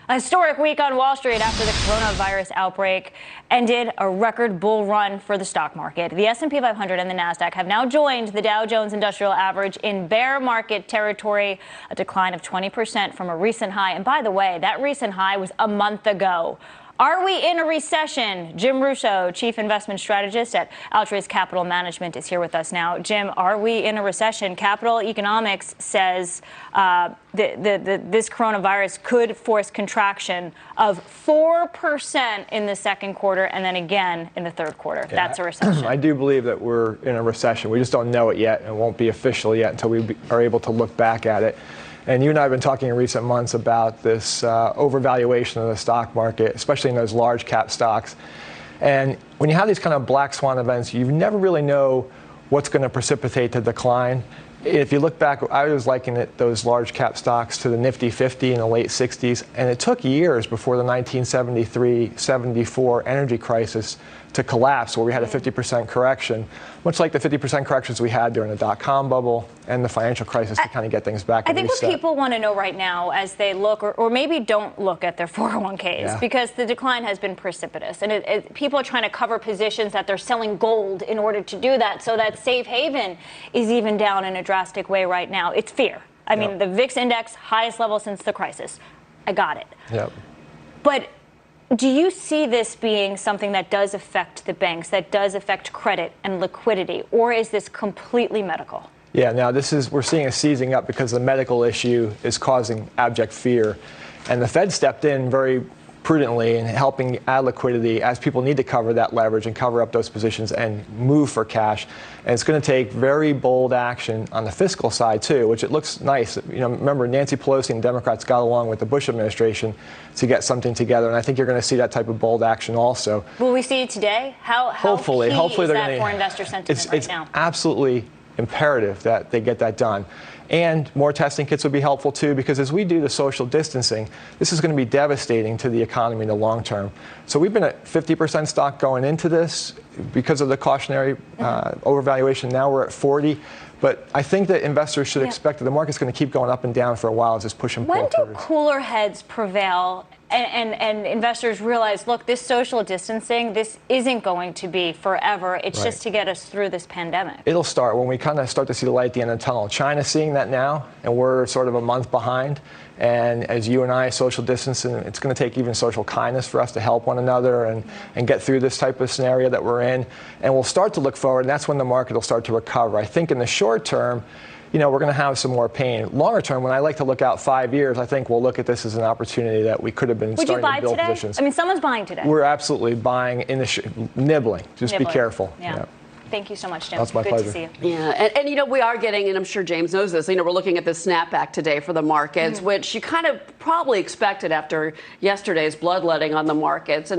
A historic week on Wall Street after the coronavirus outbreak ended a record bull run for the stock market. The S&P 500 and the Nasdaq have now joined the Dow Jones Industrial Average in bear market territory, a decline of 20% from a recent high. And by the way, that recent high was a month ago. Are we in a recession? Jim Russo, Chief Investment Strategist at Altruist Capital Management, is here with us now. Jim, are we in a recession? Capital Economics says this coronavirus could force contraction of 4% in the second quarter and then again in the third quarter. Yeah, that's a recession. I do believe that we're in a recession. We just don't know it yet, and it won't be official yet until we are able to look back at it. And you and I have been talking in recent months about this overvaluation of the stock market, especially in those large cap stocks. And when you have these kind of black swan events, you never really know what's going to precipitate the decline. If you look back, I was likening those large cap stocks to the Nifty 50 in the late 60s, and it took years before the 1973-74 energy crisis to collapse, where we had a 50% correction, much like the 50% corrections we had during the dot-com bubble and the financial crisis to kind of get things back. I think what people want to know right now as they look, or maybe don't look at their 401ks, because the decline has been precipitous, and people are trying to cover positions that they're selling gold in order to do that, so that safe haven is even down in a drastic way right now. It's fear. I mean, the VIX index, highest level since the crisis. I got it. But do you see this being something that does affect the banks, that does affect credit and liquidity, or is this completely medical? Yeah, now we're seeing a seizing up because the medical issue is causing abject fear. And the Fed stepped in very prudently in helping add liquidity as people need to cover that leverage and cover up those positions and move for cash. And it's going to take very bold action on the fiscal side, too, which it looks nice. You know, remember, Nancy Pelosi and Democrats got along with the Bush administration to get something together, and I think you're going to see that type of bold action also. Will we see it today? Hopefully is that for investor sentiment right now? It's absolutely imperative that they get that done. And more testing kits would be helpful, too, because as we do the social distancing, this is going to be devastating to the economy in the long term. So we've been at 50% stock going into this because of the cautionary overvaluation. Now we're at 40. But I think that investors should expect that the market's going to keep going up and down for a while as this push and pull occurs. When do cooler heads prevail and investors realize, look, this social distancing, this isn't going to be forever. It's just to get us through this pandemic. It'll start when we kind of start to see the light at the end of the tunnel. China's seeing that now, and we're sort of a month behind. And as you and I social distance, and it's going to take even social kindness for us to help one another and get through this type of scenario that we're in. And we'll start to look forward, and that's when the market will start to recover. I think in the short term, you know, we're going to have some more pain. Longer term, when I like to look out 5 years, I think we'll look at this as an opportunity that we could have been starting to build positions. I mean, someone's buying today. We're absolutely buying in the nibbling. Just be careful. Thank you so much, Jim. That's my pleasure. Good to see you. Yeah, and you know, we are getting, and I'm sure James knows this, you know, we're looking at the snapback today for the markets, which you kind of probably expected after yesterday's bloodletting on the markets.